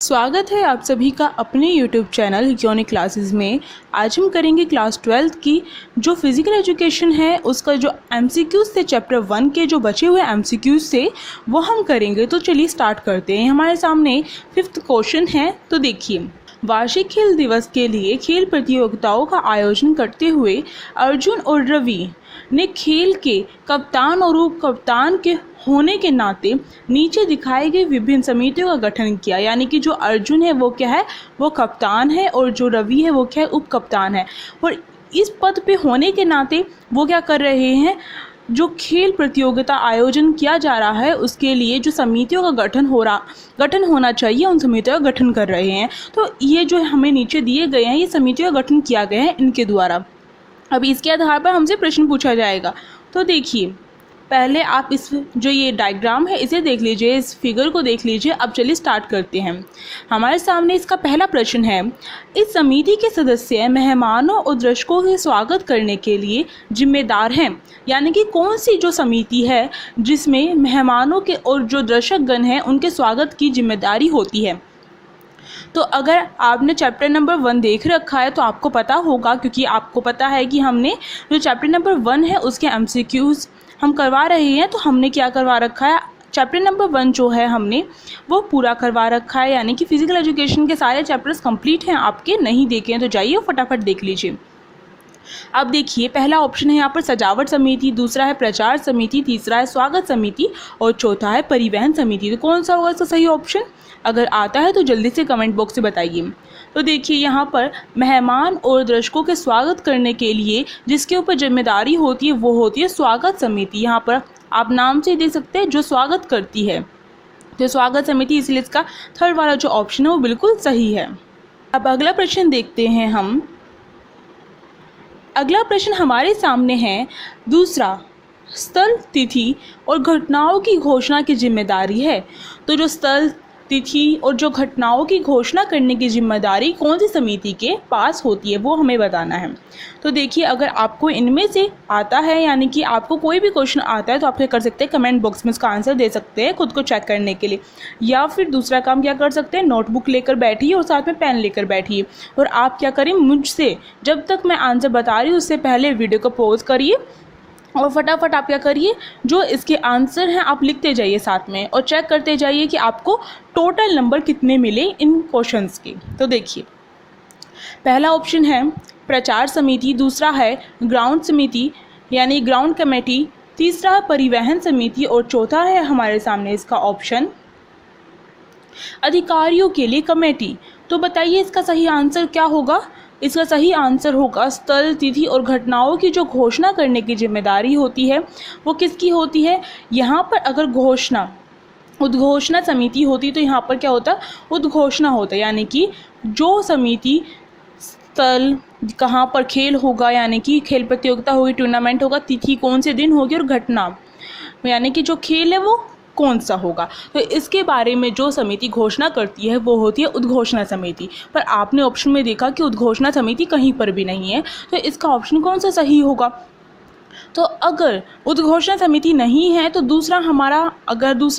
स्वागत है आप सभी का अपने YouTube चैनल यूनिक क्लासेस में। आज हम करेंगे क्लास 12 की जो फिज़िकल एजुकेशन है उसका जो MCQs थे चैप्टर 1 के जो बचे हुए MCQs थे वो हम करेंगे। तो चलिए स्टार्ट करते हैं। हमारे सामने 5th क्वेश्चन है। तो देखिए, वार्षिक खेल दिवस के लिए खेल प्रतियोगिताओं का आयोजन करते हुए अर्जुन और रवि ने खेल के कप्तान और उप कप्तान के होने के नाते नीचे दिखाए गए विभिन्न समितियों का गठन किया। यानी कि जो अर्जुन है वो क्या है, वो कप्तान है, और जो रवि है वो क्या है, उप कप्तान है। और इस पद पे होने के नाते वो क्या कर रहे हैं, जो खेल प्रतियोगिता आयोजन किया जा रहा है उसके लिए जो समितियों का गठन होना चाहिए उन समितियों का गठन कर रहे हैं। तो ये जो हमें नीचे दिए गए हैं ये समितियों का गठन किया गया है इनके द्वारा। अब इसके आधार पर हमसे प्रश्न पूछा जाएगा। तो देखिए, पहले आप इस जो ये डायग्राम है इसे देख लीजिए, इस फिगर को देख लीजिए। अब चलिए स्टार्ट करते हैं। हमारे सामने इसका पहला प्रश्न है, इस समिति के सदस्य मेहमानों और दर्शकों के स्वागत करने के लिए जिम्मेदार हैं। यानी कि कौन सी जो समिति है जिसमें मेहमानों के और जो दर्शकगण हैं उनके स्वागत की जिम्मेदारी होती है। तो अगर आपने चैप्टर नंबर 1 देख रखा है तो आपको पता होगा, क्योंकि आपको पता है कि हमने जो चैप्टर नंबर 1 है उसके MCQs हम करवा रहे हैं। तो हमने क्या करवा रखा है, चैप्टर नंबर 1 जो है हमने वो पूरा करवा रखा है। यानी कि फिजिकल एजुकेशन के सारे चैप्टर्स कंप्लीट हैं, आपके नहीं देखे हैं तो जाइए फटाफट देख लीजिए। अब देखिए, पहला ऑप्शन है यहाँ पर सजावट समिति, दूसरा है प्रचार समिति, तीसरा है स्वागत समिति और चौथा है परिवहन समिति। तो कौन सा होगा इसका सही ऑप्शन? अगर आता है तो जल्दी से कमेंट बॉक्स में बताइए। तो देखिए, यहाँ पर मेहमान और दर्शकों के स्वागत करने के लिए जिसके ऊपर जिम्मेदारी होती है वो होती है स्वागत समिति। यहाँ पर आप नाम से दे सकते हैं जो स्वागत करती है, जो स्वागत समिति, इसलिए इसका थर्ड वाला जो ऑप्शन है वो बिल्कुल सही है। अब अगला प्रश्न देखते हैं हम। अगला प्रश्न हमारे सामने है, दूसरा स्थल, तिथि और घटनाओं की घोषणा की जिम्मेदारी है। तो जो स्थल, तिथि और जो घटनाओं की घोषणा करने की जिम्मेदारी कौन सी समिति के पास होती है वो हमें बताना है। तो देखिए, अगर आपको इनमें से आता है, यानी कि आपको कोई भी क्वेश्चन आता है तो आप क्या कर सकते हैं, कमेंट बॉक्स में इसका आंसर दे सकते हैं खुद को चेक करने के लिए। या फिर दूसरा काम क्या कर सकते हैं, नोटबुक लेकर बैठिए और साथ में पेन लेकर बैठिए और आप क्या करें, मुझसे जब तक मैं आंसर बता रही हूँ उससे पहले वीडियो को पॉज करिए और फटाफट आप क्या करिए, जो इसके आंसर हैं आप लिखते जाइए साथ में और चेक करते जाइए कि आपको टोटल नंबर कितने मिले इन क्वेश्चंस के। तो देखिए, पहला ऑप्शन है प्रचार समिति, दूसरा है ग्राउंड समिति यानी ग्राउंड कमेटी, तीसरा है परिवहन समिति और चौथा है हमारे सामने इसका ऑप्शन अधिकारियों के लिए कमेटी। तो बताइए इसका सही आंसर क्या होगा? इसका सही आंसर होगा स्थल, तिथि और घटनाओं की जो घोषणा करने की जिम्मेदारी होती है वो किसकी होती है। यहाँ पर अगर उद्घोषणा समिति होती तो यहाँ पर क्या होता, उद्घोषणा होता, यानी कि जो समिति स्थल कहाँ पर खेल होगा, यानी कि खेल प्रतियोगिता होगी, टूर्नामेंट होगा, तिथि कौन से दिन होगी और घटना यानी कि जो खेल है वो कौन सा होगा। तो इसके बारे में जो समिति घोषणा करती है वो होती है उद्घोषणा समिति। पर आपने ऑप्शन में देखा कि उद्घोषणा समिति कहीं पर भी नहीं है, तो इसका ऑप्शन कौन सा सही होगा? तो अगर उद्घोषणा समिति नहीं है तो दूसरा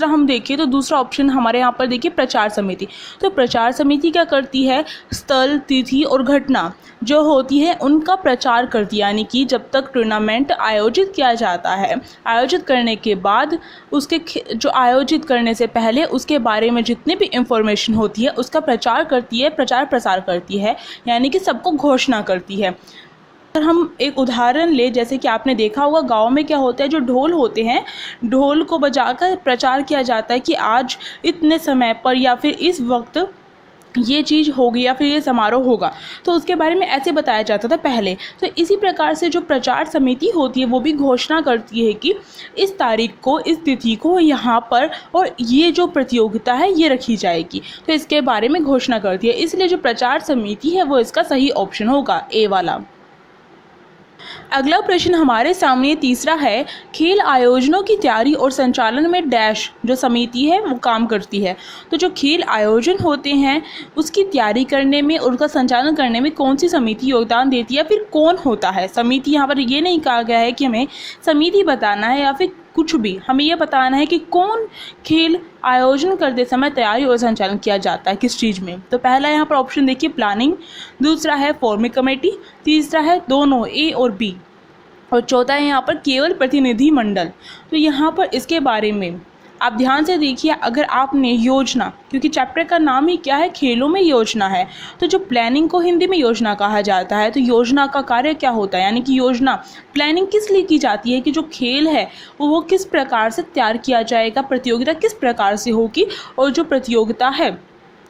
हम देखें तो दूसरा ऑप्शन हमारे यहाँ पर देखिए प्रचार समिति। तो प्रचार समिति क्या करती है, स्थल, तिथि और घटना जो होती है उनका प्रचार करती है। यानी कि जब तक टूर्नामेंट आयोजित किया जाता है, आयोजित करने के बाद उसके जो आयोजित करने से पहले उसके बारे में जितनी भी इंफॉर्मेशन होती है उसका प्रचार करती है, प्रचार प्रसार करती है, यानी कि सबको घोषणा करती है। अगर हम एक उदाहरण ले, जैसे कि आपने देखा होगा गांव में क्या होता है, जो ढोल होते हैं, ढोल को बजाकर प्रचार किया जाता है कि आज इतने समय पर या फिर इस वक्त ये चीज़ होगी या फिर ये समारोह होगा। तो उसके बारे में ऐसे बताया जाता था पहले। तो इसी प्रकार से जो प्रचार समिति होती है वो भी घोषणा करती है कि इस तारीख को, इस तिथि को यहाँ पर और ये जो प्रतियोगिता है ये रखी जाएगी। तो इसके बारे में घोषणा करती है, इसलिए जो प्रचार समिति है वो इसका सही ऑप्शन होगा, ए वाला। अगला प्रश्न हमारे सामने तीसरा है, खेल आयोजनों की तैयारी और संचालन में डैश जो समिति है वो काम करती है। तो जो खेल आयोजन होते हैं उसकी तैयारी करने में और उसका संचालन करने में कौन सी समिति योगदान देती है, फिर कौन होता है। समिति यहाँ पर ये नहीं कहा गया है कि हमें समिति बताना है या फिर कुछ भी, हमें यह बताना है कि कौन खेल आयोजन करते समय तैयारी और संचालन किया जाता है, किस चीज़ में। तो पहला यहाँ पर ऑप्शन देखिए प्लानिंग, दूसरा है फॉर्मिंग कमेटी, तीसरा है दोनों ए और बी, और चौथा है यहाँ पर केवल प्रतिनिधि मंडल। तो यहाँ पर इसके बारे में आप ध्यान से देखिए, अगर आपने योजना, क्योंकि चैप्टर का नाम ही क्या है, खेलों में योजना है, तो जो प्लानिंग को हिंदी में योजना कहा जाता है, तो योजना का कार्य क्या होता है, यानी कि योजना प्लानिंग किस लिए की जाती है कि जो खेल है वो किस प्रकार से तैयार किया जाएगा, प्रतियोगिता किस प्रकार से होगी, और जो प्रतियोगिता है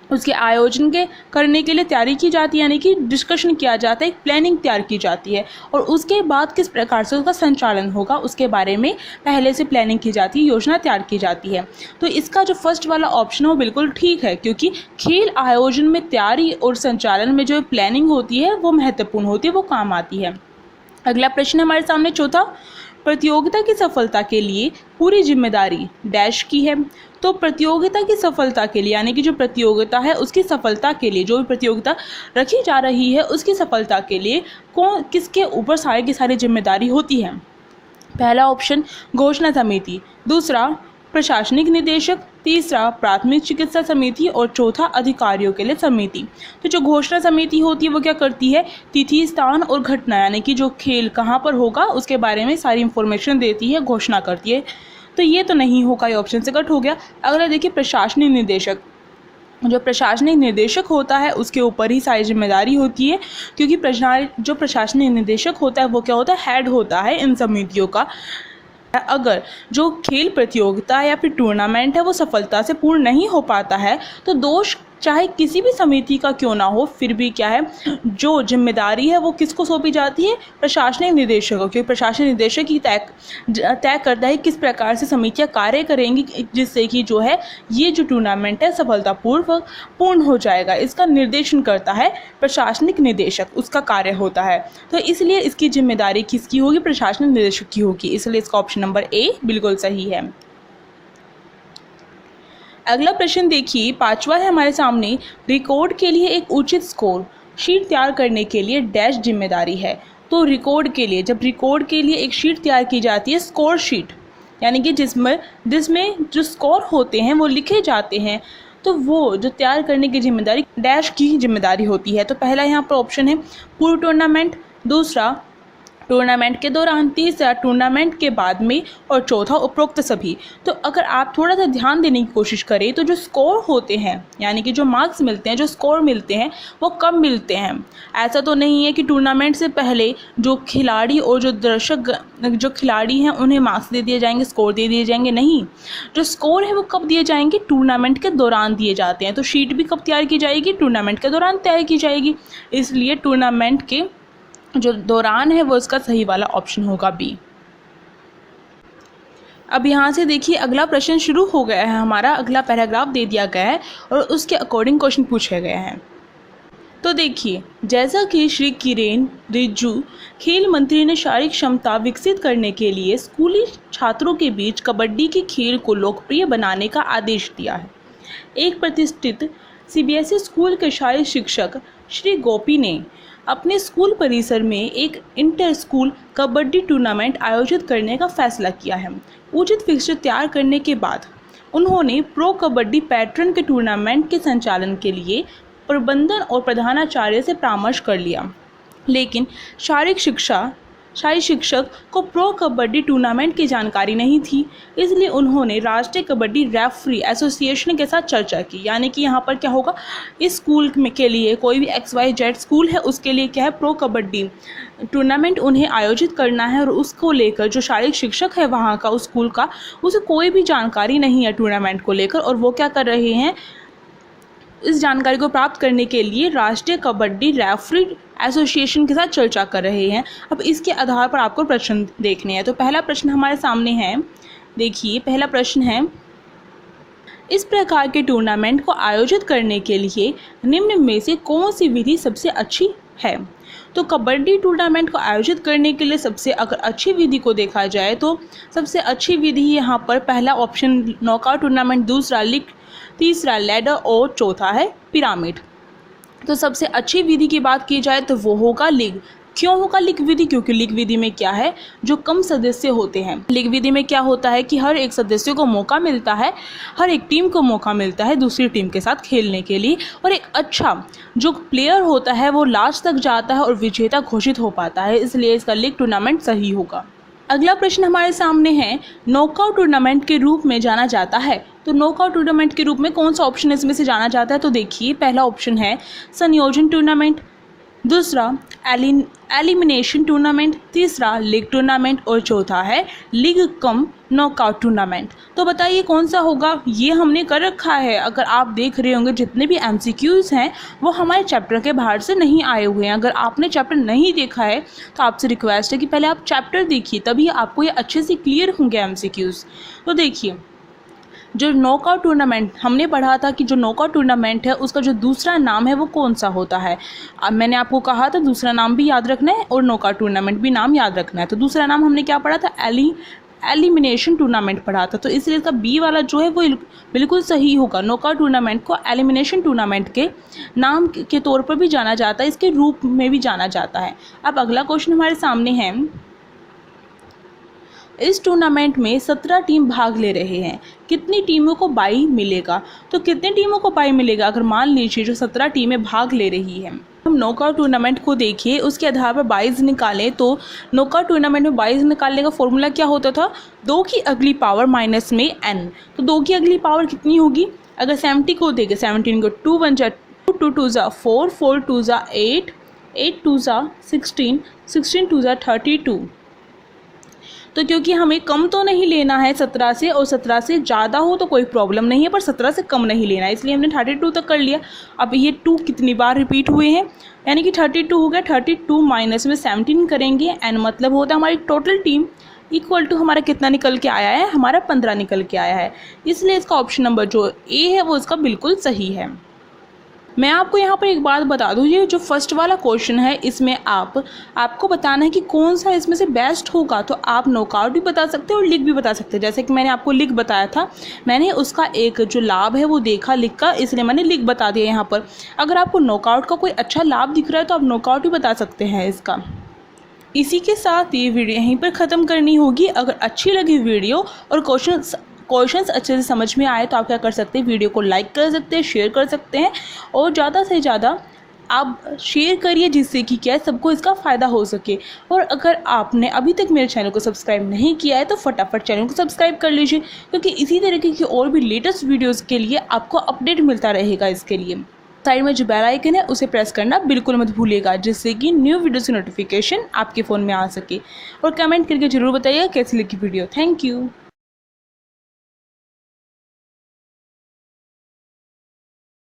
उसके आयोजन के करने के लिए तैयारी की जाती है, यानी कि डिस्कशन किया जाता है, एक प्लानिंग तैयार की जाती है, और उसके बाद किस प्रकार से उसका संचालन होगा उसके बारे में पहले से प्लानिंग की जाती है, योजना तैयार की जाती है। तो इसका जो फर्स्ट वाला ऑप्शन है वो बिल्कुल ठीक है, क्योंकि खेल आयोजन में तैयारी और संचालन में जो प्लानिंग होती है वो महत्वपूर्ण होती है, वो काम आती है। अगला प्रश्न हमारे सामने चौथा, प्रतियोगिता की सफलता के लिए पूरी जिम्मेदारी डैश की है। तो प्रतियोगिता की सफलता के लिए, यानी कि जो प्रतियोगिता है उसकी सफलता के लिए, जो भी प्रतियोगिता रखी जा रही है उसकी सफलता के लिए कौन किसके ऊपर सारी की सारी जिम्मेदारी होती है। पहला ऑप्शन घोषणा समिति, दूसरा प्रशासनिक निदेशक, तीसरा प्राथमिक चिकित्सा समिति, और चौथा अधिकारियों के लिए समिति। तो जो घोषणा समिति होती है वो क्या करती है, तिथि, स्थान और घटना, यानी कि जो खेल कहाँ पर होगा उसके बारे में सारी इंफॉर्मेशन देती है, घोषणा करती है। तो ये तो नहीं होगा, ये ऑप्शन से कट हो गया। अगला देखिए प्रशासनिक निदेशक, जो प्रशासनिक निदेशक होता है उसके ऊपर ही सारी जिम्मेदारी होती है, क्योंकि जो प्रशासनिक निदेशक होता है वो क्या होता है, हेड होता है इन समितियों का। अगर जो खेल प्रतियोगिता या फिर टूर्नामेंट है वो सफलता से पूर्ण नहीं हो पाता है तो दोष चाहे किसी भी समिति का क्यों ना हो, फिर भी क्या है, जो जिम्मेदारी है वो किसको सौंपी जाती है, प्रशासनिक निदेशक को, क्योंकि प्रशासनिक निदेशक ही तय करता है किस प्रकार से समितियां कार्य करेंगी जिससे कि जो है ये जो टूर्नामेंट है सफलतापूर्वक पूर्ण हो जाएगा। इसका निर्देशन करता है प्रशासनिक निदेशक, उसका कार्य होता है। तो इसलिए इसकी जिम्मेदारी किसकी होगी, प्रशासनिक निदेशक की होगी, इसलिए इसका ऑप्शन नंबर ए बिल्कुल सही है। अगला प्रश्न देखिए, पांचवा है हमारे सामने, रिकॉर्ड के लिए एक उचित स्कोर शीट तैयार करने के लिए डैश जिम्मेदारी है। तो रिकॉर्ड के लिए, जब रिकॉर्ड के लिए एक शीट तैयार की जाती है, स्कोर शीट, यानी कि जिसमें जो स्कोर होते हैं वो लिखे जाते हैं, तो वो जो तैयार करने की जिम्मेदारी डैश की जिम्मेदारी होती है। तो पहला यहाँ पर ऑप्शन है पूर्व टूर्नामेंट, दूसरा टूर्नामेंट के दौरान, तीसरा टूर्नामेंट के बाद में, और चौथा उपरोक्त सभी। तो अगर आप थोड़ा सा ध्यान देने की कोशिश करें तो जो स्कोर होते हैं, यानी कि जो मार्क्स मिलते हैं, जो स्कोर मिलते हैं वो कब मिलते हैं। ऐसा तो नहीं है कि टूर्नामेंट से पहले जो खिलाड़ी और जो दर्शक जो खिलाड़ी हैं उन्हें मार्क्स दे दिए जाएंगे, स्कोर दे दिए जाएंगे, नहीं। जो स्कोर है वो कब दिए जाएंगे, टूर्नामेंट के दौरान दिए जाते हैं। तो शीट भी कब तैयार की जाएगी, टूर्नामेंट के दौरान तैयार की जाएगी, इसलिए टूर्नामेंट के जो दौरान है वो इसका सही वाला ऑप्शन होगा बी। अब यहाँ से देखिए अगला प्रश्न शुरू हो गया है हमारा, अगला पैराग्राफ दे दिया गया है और उसके अकॉर्डिंग क्वेश्चन पूछे गए हैं। तो देखिए, जैसा कि श्री किरेन रिजिजू खेल मंत्री ने शारीरिक क्षमता विकसित करने के लिए स्कूली छात्रों के बीच कबड्डी के खेल को लोकप्रिय बनाने का आदेश दिया है। एक प्रतिष्ठित सीबीएसई स्कूल के शारीरिक शिक्षक श्री गोपी ने अपने स्कूल परिसर में एक इंटर स्कूल कबड्डी टूर्नामेंट आयोजित करने का फैसला किया है। उचित फिक्सचर तैयार करने के बाद उन्होंने प्रो कबड्डी पैट्रन के टूर्नामेंट के संचालन के लिए प्रबंधन और प्रधानाचार्य से परामर्श कर लिया, लेकिन शारीरिक शिक्षक को प्रो कबड्डी टूर्नामेंट की जानकारी नहीं थी, इसलिए उन्होंने राष्ट्रीय कबड्डी रेफरी एसोसिएशन के साथ चर्चा की। यानी कि यहाँ पर क्या होगा, इस स्कूल के लिए, कोई भी XYZ स्कूल है उसके लिए क्या है, प्रो कबड्डी टूर्नामेंट उन्हें आयोजित करना है, और उसको लेकर जो शारीरिक शिक्षक है वहाँ का, उस स्कूल का, उसे कोई भी जानकारी नहीं है टूर्नामेंट को लेकर, और वो क्या कर रहे हैं, इस जानकारी को प्राप्त करने के लिए राष्ट्रीय कबड्डी रेफरी एसोसिएशन के साथ चर्चा कर रहे हैं। अब इसके आधार पर आपको प्रश्न देखने हैं। तो पहला प्रश्न हमारे सामने है, देखिए पहला प्रश्न है, इस प्रकार के टूर्नामेंट को आयोजित करने के लिए निम्न में से कौन सी विधि सबसे अच्छी है। तो कबड्डी टूर्नामेंट को आयोजित करने के लिए सबसे अगर अच्छी विधि को देखा जाए तो सबसे अच्छी विधि यहाँ पर पहला ऑप्शन नॉकआउट टूर्नामेंट, दूसरा लीग, तीसरा लैडर और चौथा है पिरामिड। तो सबसे अच्छी विधि की बात की जाए तो वो होगा लीग। क्यों होगा लीग विधि? क्योंकि लीग विधि में क्या है, जो कम सदस्य होते हैं। लीग विधि में क्या होता है कि हर एक सदस्य को मौका मिलता है, हर एक टीम को मौका मिलता है दूसरी टीम के साथ खेलने के लिए, और एक अच्छा जो प्लेयर होता है वो लास्ट तक जाता है और विजेता घोषित हो पाता है, इसलिए इसका लीग टूर्नामेंट सही होगा। अगला प्रश्न हमारे सामने है, नॉकआउट टूर्नामेंट के रूप में जाना जाता है। तो नॉकआउट टूर्नामेंट के रूप में कौन सा ऑप्शन इसमें से जाना जाता है? तो देखिए, पहला ऑप्शन है संयोजन टूर्नामेंट, दूसरा एलिमिनेशन टूर्नामेंट, तीसरा लीग टूर्नामेंट और चौथा है लीग कम नॉकआउट टूर्नामेंट। तो बताइए कौन सा होगा? ये हमने कर रखा है। अगर आप देख रहे होंगे जितने भी MCQs हैं वो हमारे चैप्टर के बाहर से नहीं आए हुए हैं। अगर आपने चैप्टर नहीं देखा है तो आपसे रिक्वेस्ट है कि पहले आप चैप्टर देखिए, तभी आपको ये अच्छे से क्लियर होंगे MCQs। तो देखिए, जो नॉकआउट टूर्नामेंट हमने पढ़ा था कि जो नॉकआउट टूर्नामेंट है उसका जो दूसरा नाम है वो कौन सा होता है। अब मैंने आपको कहा था दूसरा नाम भी याद रखना है और नॉकआउट टूर्नामेंट भी नाम याद रखना है। तो दूसरा नाम हमने क्या पढ़ा था? एलिमिनेशन टूर्नामेंट पढ़ा था। तो इसलिए इसका बी वाला जो है वो बिल्कुल सही होगा। नॉकआउट टूर्नामेंट को एलिमिनेशन टूर्नामेंट के नाम के तौर पर भी जाना जाता है, इसके रूप में भी जाना जाता है। अब अगला क्वेश्चन हमारे सामने है, इस टूर्नामेंट में 17 टीम भाग ले रहे हैं, कितनी टीमों को बाई मिलेगा? तो कितने टीमों को बाई मिलेगा? अगर मान लीजिए जो 17 टीमें भाग ले रही हैं, हम नॉकआउट टूर्नामेंट को देखिए, उसके आधार पर बाइज निकालें। तो नॉकआउट टूर्नामेंट में बाइज निकालने का फॉर्मूला क्या होता था? 2 की अगली पावर माइनस में n। तो 2 की अगली पावर कितनी होगी? अगर 70 को देखें, 17 को 2 1 जा 2 2 जा 4 4 2 जा 8 8 2 जा 16 16 2 जा 32। तो क्योंकि हमें कम तो नहीं लेना है 17 से, और 17 से ज़्यादा हो तो कोई प्रॉब्लम नहीं है, पर 17 से कम नहीं लेना है, इसलिए हमने 32 तक कर लिया। अब ये 2 कितनी बार रिपीट हुए हैं, यानी कि 32 हो गया। 32 माइनस में 17 करेंगे, एन मतलब होता है हमारी टोटल टीम, इक्वल टू हमारा कितना निकल के आया है? हमारा 15 निकल के आया है। इसलिए इसका ऑप्शन नंबर जो ए है वो इसका बिल्कुल सही है। मैं आपको यहाँ पर एक बात बता दूँ, ये जो फर्स्ट वाला क्वेश्चन है इसमें आपको बताना है कि कौन सा इसमें से बेस्ट होगा। तो आप नॉकआउट भी बता सकते हैं और लीग भी बता सकते हैं। जैसे कि मैंने आपको लीग बताया था, मैंने उसका एक जो लाभ है वो देखा लीग का, इसलिए मैंने लीग बता दिया यहाँ पर। अगर आपको नॉकआउट का कोई अच्छा लाभ दिख रहा है तो आप नॉकआउट भी बता सकते हैं इसका। इसी के साथ ये वीडियो यहीं पर ख़त्म करनी होगी। अगर अच्छी लगी वीडियो और क्वेश्चंस अच्छे से समझ में आए तो आप क्या कर सकते हैं, वीडियो को लाइक कर सकते हैं, शेयर कर सकते हैं, और ज़्यादा से ज़्यादा आप शेयर करिए जिससे कि क्या सबको इसका फ़ायदा हो सके। और अगर आपने अभी तक मेरे चैनल को सब्सक्राइब नहीं किया है तो फटाफट चैनल को सब्सक्राइब कर लीजिए, क्योंकि इसी तरीके की और भी लेटेस्ट वीडियोज़ के लिए आपको अपडेट मिलता रहेगा। इसके लिए साइड में जो बेल आइकन है उसे प्रेस करना बिल्कुल मत भूलिएगा, जिससे कि न्यू वीडियोज़ की नोटिफिकेशन आपके फ़ोन में आ सके। और कमेंट करके ज़रूर बताइएगा कैसी लगी वीडियो। Thank you.